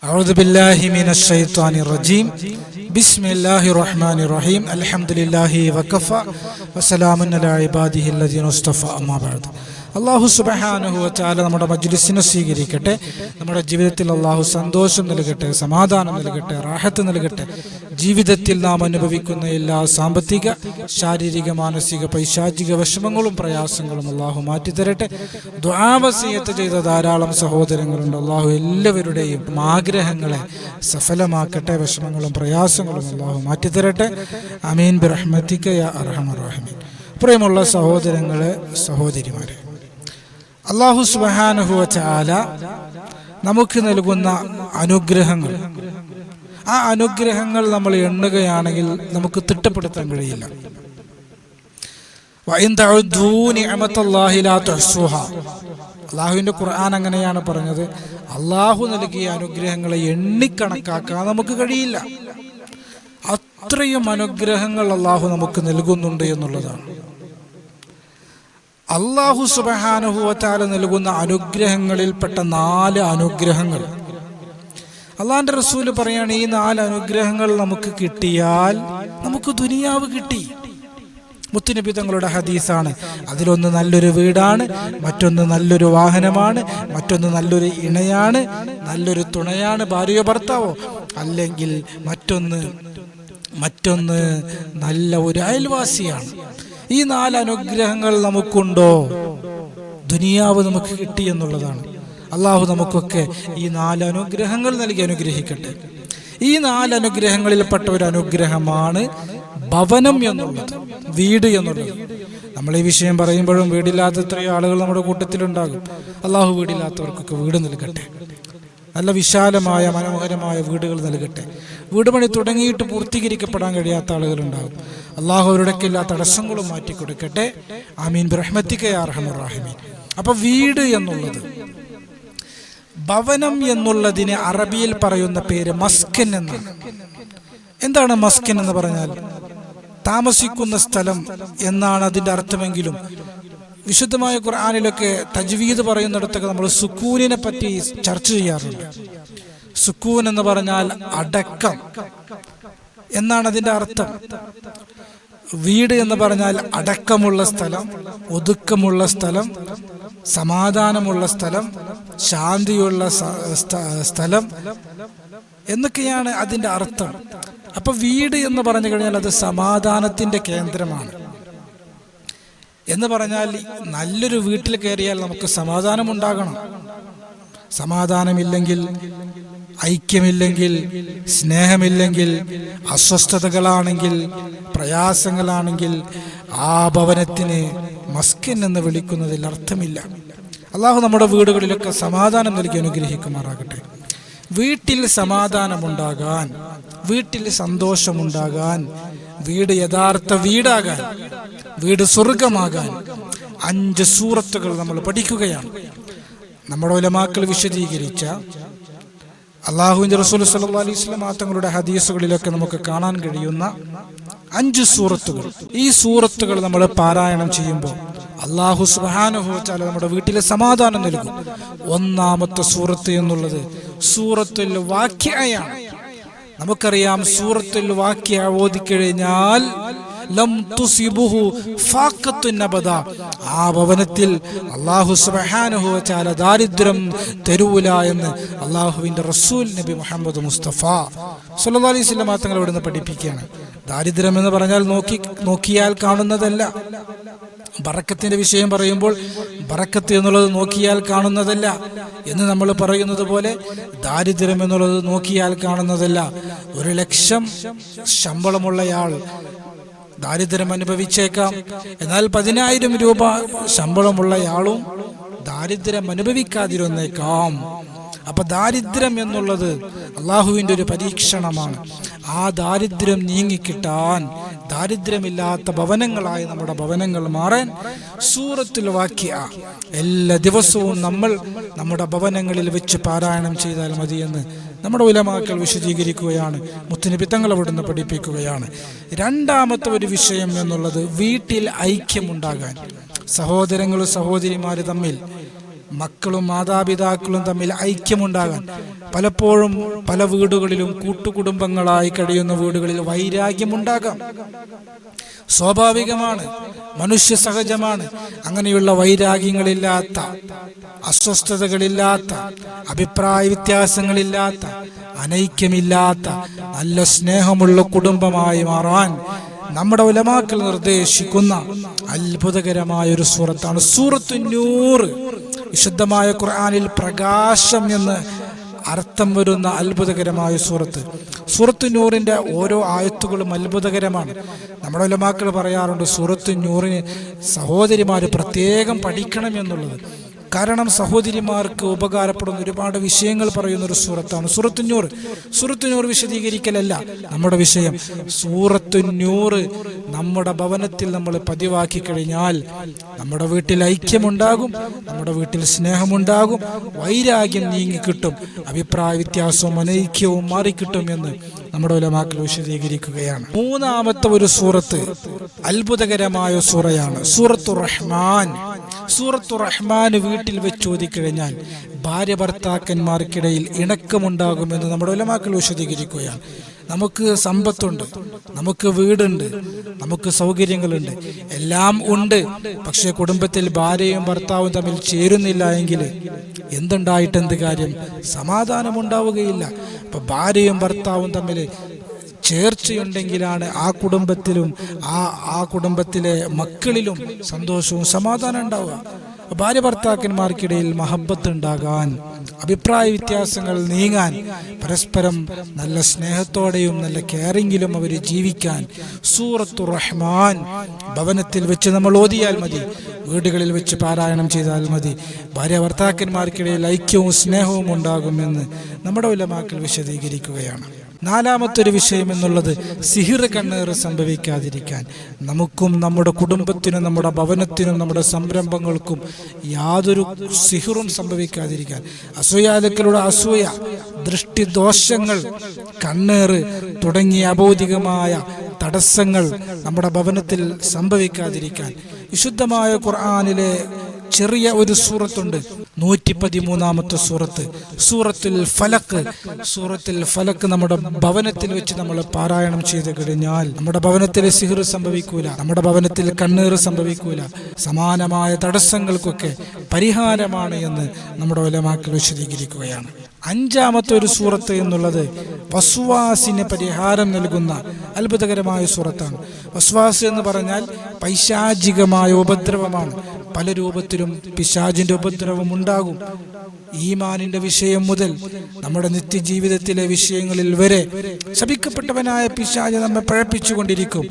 أعوذ بالله من الشيطان الرجيم بسم الله الرحمن الرحيم الحمد لله وكفى وسلام على عباده الذين اصطفى أما بعد അള്ളാഹു സുബ്ഹാനഹു വ തആല നമ്മുടെ മജ്ലിസിനെ സ്വീകരിക്കട്ടെ. നമ്മുടെ ജീവിതത്തിൽ അള്ളാഹു സന്തോഷം നൽകട്ടെ, സമാധാനം നൽകട്ടെ, റാഹത്ത് നൽകട്ടെ. ജീവിതത്തിൽ നാം അനുഭവിക്കുന്ന എല്ലാ സാമ്പത്തിക, ശാരീരിക, മാനസിക, പൈശാചിക വിഷമങ്ങളും പ്രയാസങ്ങളും അള്ളാഹു മാറ്റിത്തരട്ടെ. ദുആ വസിയത്ത് ചെയ്ത ധാരാളം സഹോദരങ്ങളുണ്ട്. അള്ളാഹു എല്ലാവരുടെയും ആഗ്രഹങ്ങളെ സഫലമാക്കട്ടെ. വിഷമങ്ങളും പ്രയാസങ്ങളും അള്ളാഹു മാറ്റിത്തരട്ടെ. ആമീൻ ബിറഹ്മതിക യാ അർഹമർ റഹീമീൻ. പ്രിയമുള്ള സഹോദരങ്ങളെ, സഹോദരിമാരെ, അല്ലാഹു സുബ്ഹാനഹു വ തആല നമുക്ക് നൽകുന്ന അനുഗ്രഹങ്ങൾ, ആ അനുഗ്രഹങ്ങൾ നമ്മൾ എണ്ണുകയാണെങ്കിൽ നമുക്ക് തിട്ടപ്പെടുത്താൻ കഴിയില്ല. വഇൻ തഉദ്ദൂ നിഅമത്തല്ലാഹി ലാ തുഹ്സുഹാ. അല്ലാഹുവിന്റെ ഖുർആൻ അങ്ങനെയാണ് പറഞ്ഞത്. അല്ലാഹു നൽകിയ അനുഗ്രഹങ്ങളെ എണ്ണിക്കണക്കാക്കാൻ നമുക്ക് കഴിയില്ല. അത്രയും അനുഗ്രഹങ്ങൾ അല്ലാഹു നമുക്ക് നൽകുന്നുണ്ട് എന്നുള്ളതാണ്. അല്ലാഹു സുബ്ഹാനഹു വ തആല നൽകുന്ന അനുഗ്രഹങ്ങളിൽപ്പെട്ട 4 അനുഗ്രഹങ്ങൾ അല്ലാഹുവിന്റെ റസൂൽ പറയാണ്, ഈ 4 അനുഗ്രഹങ്ങൾ നമുക്ക് കിട്ടിയാൽ നമുക്ക് ദുനിയാവ് കിട്ടി. മുത്തുനബി തങ്ങളുടെ ഹദീസാണ്. അതിലൊന്ന് നല്ലൊരു വീടാണ്, മറ്റൊന്ന് നല്ലൊരു വാഹനമാണ്, മറ്റൊന്ന് നല്ലൊരു ഇണയാണ്, നല്ലൊരു തുണയാണ്, ഭാര്യയോ ഭർത്താവോ, അല്ലെങ്കിൽ മറ്റൊന്ന് നല്ല ഒരു അയൽവാസിയാണ്. ഈ 4 അനുഗ്രഹങ്ങൾ നമുക്കുണ്ടോ, ദുനിയാവ് നമുക്ക് കിട്ടി എന്നുള്ളതാണ്. അള്ളാഹു നമുക്കൊക്കെ ഈ 4 അനുഗ്രഹങ്ങൾ നൽകി അനുഗ്രഹിക്കട്ടെ. ഈ 4 അനുഗ്രഹങ്ങളിൽപ്പെട്ട ഒരു അനുഗ്രഹമാണ് ഭവനം എന്നുള്ളത്, വീട് എന്നുള്ളത്. നമ്മൾ ഈ വിഷയം പറയുമ്പോഴും വീടില്ലാത്ത എത്രയോ ആളുകൾ നമ്മുടെ കൂട്ടത്തിലുണ്ടാകും. അള്ളാഹു വീടില്ലാത്തവർക്കൊക്കെ വീട് നൽകട്ടെ. നല്ല വിശാലമായ മനോഹരമായ വീടുകൾ നൽകട്ടെ. വീട് പണി തുടങ്ങിയിട്ട് പൂർത്തീകരിക്കപ്പെടാൻ കഴിയാത്ത ആളുകളുണ്ടാകും. അള്ളാഹു അവരുടെയൊക്കെ എല്ലാ തടസ്സങ്ങളും മാറ്റിക്കൊടുക്കട്ടെ. ആമീൻ ബിറഹ്മതിക യാ അർഹമർ റഹീമീൻ. അപ്പൊ വീട് എന്നുള്ളത്, ഭവനം എന്നുള്ളതിന് അറബിയിൽ പറയുന്ന പേര് മസ്കൻ എന്നാണ്. എന്താണ് മസ്കൻ എന്ന് പറഞ്ഞാൽ? താമസിക്കുന്ന സ്ഥലം എന്നാണ് അതിന്റെ അർത്ഥമെങ്കിലും വിശുദ്ധമായ ഖുർആനിലൊക്കെ തജ്വീദ് പറയുന്നിടത്തൊക്കെ നമ്മൾ സുക്കൂനിനെ പറ്റി ചർച്ച ചെയ്യാറുണ്ട്. സുക്കൂൻ എന്ന് പറഞ്ഞാൽ അടക്കം എന്നാണ് അതിന്റെ അർത്ഥം. വീട് എന്ന് പറഞ്ഞാൽ അടക്കമുള്ള സ്ഥലം, ഒതുക്കമുള്ള സ്ഥലം, സമാധാനമുള്ള സ്ഥലം, ശാന്തിയുള്ള സ്ഥലം എന്നൊക്കെയാണ് അതിന്റെ അർത്ഥം. അപ്പൊ വീട് എന്ന് പറഞ്ഞു കഴിഞ്ഞാൽ അത് സമാധാനത്തിന്റെ കേന്ദ്രമാണ്. എന്ന് പറഞ്ഞാൽ നല്ലൊരു വീട്ടിൽ കയറിയാൽ നമുക്ക് സമാധാനം ഉണ്ടാകണം. സമാധാനമില്ലെങ്കിൽ, ഐക്യമില്ലെങ്കിൽ, സ്നേഹമില്ലെങ്കിൽ, അസ്വസ്ഥതകളാണെങ്കിൽ, പ്രയാസങ്ങളാണെങ്കിൽ ആ ഭവനത്തിന് മസ്കൻ എന്ന് വിളിക്കുന്നതിൽ അർത്ഥമില്ല. അള്ളാഹു നമ്മുടെ വീടുകളിലൊക്കെ സമാധാനം നൽകി അനുഗ്രഹിക്കുമാറാകട്ടെ. വീട്ടിൽ സമാധാനമുണ്ടാകാൻ, വീട്ടിൽ സന്തോഷമുണ്ടാകാൻ, വീട് യഥാർത്ഥ വീടാകാൻ, വീട് സ്വർഗമാകാൻ 5 സൂറത്തുകൾ നമ്മൾ പഠിക്കുകയാണ്. നമ്മുടെ ഉലമാക്കൾ വിശദീകരിച്ച അല്ലാഹുവിന്റെ റസൂൽ സല്ലല്ലാഹു അലൈഹി വസല്ലം തങ്ങളുടെ ഹദീസുകളിലൊക്കെ നമുക്ക് കാണാൻ കഴിയുന്ന 5 സൂറത്തുകൾ. ഈ സൂറത്തുകൾ നമ്മൾ പാരായണം ചെയ്യുമ്പോൾ അല്ലാഹു സുബ്ഹാനഹു വ തആല നമ്മുടെ വീട്ടിലെ സമാധാനം നൽകും. ഒന്നാമത്തെ സൂറത്ത് എന്നുള്ളത് സൂറത്തുൽ വാഖിഅയാണ്. നമുക്കറിയാം, സൂറത്തുൽ വാഖിഅ ഓതിക്കഴിഞ്ഞാൽ ലം തുസിബുഹു ഫാഖത്തുൻ അബദ, ആ ഭവനത്തിൽ അല്ലാഹു സുബ്ഹാനഹു വ തആല ദാരിദ്ര്യം തരൂല എന്ന് അല്ലാഹുവിന്റെ റസൂൽ നബി മുഹമ്മദ് മുസ്തഫ സല്ലല്ലാഹു അലൈഹി വസല്ലം തങ്ങൾ ഇവിടുന്ന് പഠിപ്പിക്കുകയാണ്. ദാരിദ്ര്യം എന്ന് പറഞ്ഞാൽ നോക്കിയാൽ കാണുന്നതല്ല. ബറക്കത്തിന്റെ വിഷയം പറയുമ്പോൾ ബറക്കത്ത് എന്നുള്ളത് നോക്കിയാൽ കാണുന്നതല്ല എന്ന് നമ്മൾ പറയുന്നത് പോലെ ദാരിദ്ര്യം എന്നുള്ളത് നോക്കിയാൽ കാണുന്നതല്ല. 1 ലക്ഷം ശമ്പളമുള്ളയാൾ ദാരിദ്ര്യം അനുഭവിച്ചേക്കാം. എന്നാൽ 10,000 രൂപ ശമ്പളമുള്ളയാളും ദാരിദ്ര്യം അനുഭവിക്കാതിരുന്നേക്കാം. അപ്പൊ ദാരിദ്ര്യം എന്നുള്ളത് അള്ളാഹുവിന്റെ ഒരു പരീക്ഷണമാണ്. ആ ദാരിദ്ര്യം നീങ്ങിക്കിട്ടാൻ, ദാരിദ്ര്യമില്ലാത്ത ഭവനങ്ങളായി നമ്മുടെ ഭവനങ്ങൾ മാറാൻ സൂറത്തുൽ വാഖിഅ എല്ലാ ദിവസവും നമ്മൾ നമ്മുടെ ഭവനങ്ങളിൽ വെച്ച് പാരായണം ചെയ്താൽ മതിയെന്ന് നമ്മുടെ ഉലമാക്കൾ വിശദീകരിക്കുകയാണ്. മുത്തുനബി തങ്ങൾ അവിടുന്ന് പഠിപ്പിക്കുകയാണ്. രണ്ടാമത്തെ ഒരു വിഷയം എന്നുള്ളത് വീട്ടിൽ ഐക്യമുണ്ടാകാൻ, സഹോദരങ്ങളും സഹോദരിമാര് തമ്മിൽ മക്കളും മാതാപിതാക്കളും തമ്മിൽ ഐക്യമുണ്ടാകാൻ. പലപ്പോഴും പല വീടുകളിലും കൂട്ടുകുടുംബങ്ങളായി കഴിയുന്ന വീടുകളിൽ വൈരാഗ്യമുണ്ടാകാം. സ്വാഭാവികമാണ്, മനുഷ്യ സഹജമാണ്. അങ്ങനെയുള്ള വൈരാഗ്യങ്ങളില്ലാത്ത, അസ്വസ്ഥതകളില്ലാത്ത, അഭിപ്രായ വ്യത്യാസങ്ങളില്ലാത്ത, അനൈക്യമില്ലാത്ത നല്ല സ്നേഹമുള്ള കുടുംബമായി മാറാൻ നമ്മുടെ ഉലമാക്കൾ നിർദ്ദേശിക്കുന്ന അത്ഭുതകരമായ ഒരു സൂറത്താണ് സൂറത്തു നൂർ. വിശുദ്ധമായ ഖുർആനിൽ പ്രകാശം എന്ന് അർത്ഥം വരുന്ന അത്ഭുതകരമായ സൂറത്ത്. സൂറത്തു നൂറിൻ്റെ ഓരോ ആയത്തുകളും അത്ഭുതകരമാണ്. നമ്മുടെ ഉലമാക്കൾ പറയാറുണ്ട് സൂറത്തു നൂറിന് സഹോദരിമാർ പ്രത്യേകം പഠിക്കണം എന്നുള്ളത്. കാരണം സഹോദരിമാർക്ക് ഉപകാരപ്പെടുന്ന ഒരുപാട് വിഷയങ്ങൾ പറയുന്ന ഒരു സൂറത്താണ് സൂറത്തു നൂർ. സൂറത്തു നൂർ വിശദീകരിക്കലല്ല നമ്മുടെ വിഷയം. സൂറത്തു നൂർ നമ്മുടെ ഭവനത്തിൽ നമ്മൾ പതിവാക്കി കഴിഞ്ഞാൽ നമ്മുടെ വീട്ടിൽ ഐക്യമുണ്ടാകും, നമ്മുടെ വീട്ടിൽ സ്നേഹമുണ്ടാകും, വൈരാഗ്യം നീങ്ങിക്കിട്ടും, അഭിപ്രായ വ്യത്യാസവും അനൈക്യവും മാറിക്കിട്ടും എന്ന് നമ്മുടെ ഉലമാക്കൾ വിശദീകരിക്കുകയാണ്. മൂന്നാമത്തെ ഒരു സൂറത്ത് അത്ഭുതകരമായ സൂറയാണ് സൂറത്തു റഹ്മാൻ. സൂറത്തു റഹ്മാൻ വീട്ടിൽ വെച്ച് ഓതിക്കഴിഞ്ഞാൽ ഭാര്യ ഭർത്താക്കന്മാർക്കിടയിൽ ഇണക്കമുണ്ടാകുമെന്ന് നമ്മുടെ ഉലമാക്കൾ വിശദീകരിക്കുകയാണ്. നമുക്ക് സമ്പത്തുണ്ട്, നമുക്ക് വീടുണ്ട്, നമുക്ക് സൗകര്യങ്ങളുണ്ട്, എല്ലാം ഉണ്ട്. പക്ഷെ കുടുംബത്തിൽ ഭാര്യയും ഭർത്താവും തമ്മിൽ ചേരുന്നില്ല എങ്കിൽ എന്തുണ്ടായിട്ടെന്ത് കാര്യം? സമാധാനം ഉണ്ടാവുകയില്ല. അപ്പൊ ഭാര്യയും ഭർത്താവും തമ്മിൽ ചേർച്ചയുണ്ടെങ്കിലാണ് ആ കുടുംബത്തിലും ആ കുടുംബത്തിലെ മക്കളിലും സന്തോഷവും സമാധാനം ഉണ്ടാവുക. ഭാര്യ ഭർത്താക്കന്മാർക്കിടയിൽ മഹബത്ത് ഉണ്ടാകാൻ, അഭിപ്രായ വ്യത്യാസങ്ങൾ നീങ്ങാൻ, പരസ്പരം നല്ല സ്നേഹത്തോടെയും നല്ല കെയറിങ്ങിലും അവർ ജീവിക്കാൻ സൂറത്തു റഹ്മാൻ ഭവനത്തിൽ വെച്ച് നമ്മൾ ഓതിയാൽ മതി, വീടുകളിൽ വെച്ച് പാരായണം ചെയ്താൽ മതി. ഭാര്യ ഭർത്താക്കന്മാർക്കിടയിൽ ഐക്യവും സ്നേഹവും ഉണ്ടാകുമെന്ന് നമ്മുടെ ഉലമാക്കൾ വിശദീകരിക്കുകയാണ്. നാലാമത്തൊരു വിഷയം എന്നുള്ളത് സിഹിർ കണ്ണേറ് സംഭവിക്കാതിരിക്കാൻ. നമുക്കും നമ്മുടെ കുടുംബത്തിനും നമ്മുടെ ഭവനത്തിനും നമ്മുടെ സംരംഭങ്ങൾക്കും യാതൊരു സിഹിറും സംഭവിക്കാതിരിക്കാൻ. അസൂയാലുക്കളുടെ അസൂയ, ദൃഷ്ടിദോഷങ്ങൾ, കണ്ണേറ് തുടങ്ങിയ അബൗദികമായ തടസ്സങ്ങൾ നമ്മുടെ ഭവനത്തിൽ സംഭവിക്കാതിരിക്കാൻ വിശുദ്ധമായ ഖുർആനിലെ ചെറിയ ഒരു സൂറത്തുണ്ട്, 113ാമത്തെ സൂറത്ത്, സൂറത്തുൽ ഫലക്ക്. സൂറത്തുൽ ഫലക്ക് നമ്മുടെ ഭവനത്തിൽ വെച്ച് നമ്മൾ പാരായണം ചെയ്ത് കഴിഞ്ഞാൽ നമ്മുടെ ഭവനത്തിൽ സിഹിർ സംഭവിക്കൂല, നമ്മുടെ ഭവനത്തിൽ കണ്ണീർ സംഭവിക്കൂല. സമാനമായ തടസ്സങ്ങൾക്കൊക്കെ പരിഹാരമാണ് എന്ന് നമ്മുടെ ഉലമാക്കൾ വിശദീകരിക്കുകയാണ്. അഞ്ചാമത്തെ ഒരു സൂറത്ത് എന്നുള്ളത് വസ്വാസിന് പരിഹാരം നൽകുന്ന അത്ഭുതകരമായ സൂറത്താണ്. വസ്വാസ് എന്ന് പറഞ്ഞാൽ പൈശാചികമായ ഉപദ്രവമാണ്. പല രൂപത്തിലും പിശാചിന്റെ ഉപദ്രവം ഉണ്ടാകും. ഈമാനിന്റെ വിഷയം മുതൽ നമ്മുടെ നിത്യജീവിതത്തിലെ വിഷയങ്ങളിൽ വരെ ശപിക്കപ്പെട്ടവനായ പിശാച് നമ്മെ പഴപ്പിച്ചുകൊണ്ടിരിക്കും.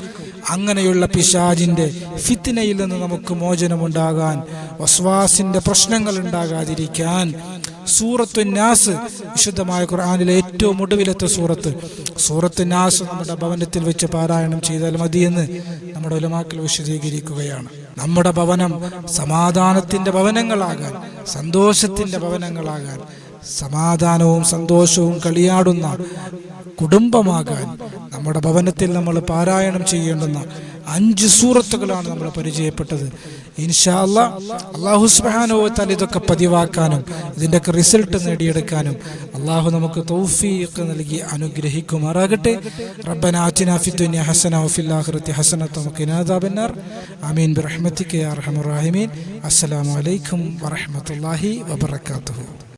അങ്ങനെയുള്ള പിശാചിന്റെ ഫിത്നയിൽ നിന്ന് നമുക്ക് മോചനമുണ്ടാകാൻ, വസ്വാസിന്റെ പ്രശ്നങ്ങൾ ഉണ്ടാകാതിരിക്കാൻ സൂറത്തു നാസ്, വിശുദ്ധമായ ഖുർആനിലെ ഏറ്റവും ഒടുവിലത്തെ സൂറത്തു നാസ് നമ്മുടെ ഭവനത്തിൽ വെച്ച് പാരായണം ചെയ്താൽ മതിയെന്ന് നമ്മുടെ ഉലമാക്കൾ വിശദീകരിക്കുകയാണ്. നമ്മുടെ ഭവനം സമാധാനത്തിന്റെ ഭവനങ്ങളാകാൻ, സന്തോഷത്തിന്റെ ഭവനങ്ങളാകാൻ, സമാധാനവും സന്തോഷവും കളിയാടുന്ന കുടുംബമാകാൻ നമ്മുടെ ഭവനത്തിൽ നമ്മൾ പാരായണം ചെയ്യേണ്ടുന്ന 5 സൂറത്തുകളാണ് നമ്മൾ പരിചയപ്പെട്ടത്. ഇൻഷാ അല്ലാഹ് അല്ലാഹു സുബ്ഹാനഹു വ തആല ഇതൊക്കെ പതിവാക്കാനും ഇതിൻ്റെയൊക്കെ റിസൾട്ട് നേടിയെടുക്കാനും അല്ലാഹു നമുക്ക് തൗഫീഖ് നൽകി അനുഗ്രഹിക്കുമാറാകട്ടെ. റബ്ബനാ ആതിനാ ഫിദ്ദുനിയ ഹസന വഫിൽ ആഖിറതി ഹസനത വഖിനാ അദാബന്നാർ. ആമീൻ ബിറഹ്മതിക യാ അർഹമർ റഹീമീൻ. അസ്സലാമു അലൈക്കും വറഹ്മത്തുള്ളാഹി വബറകാതുഹു.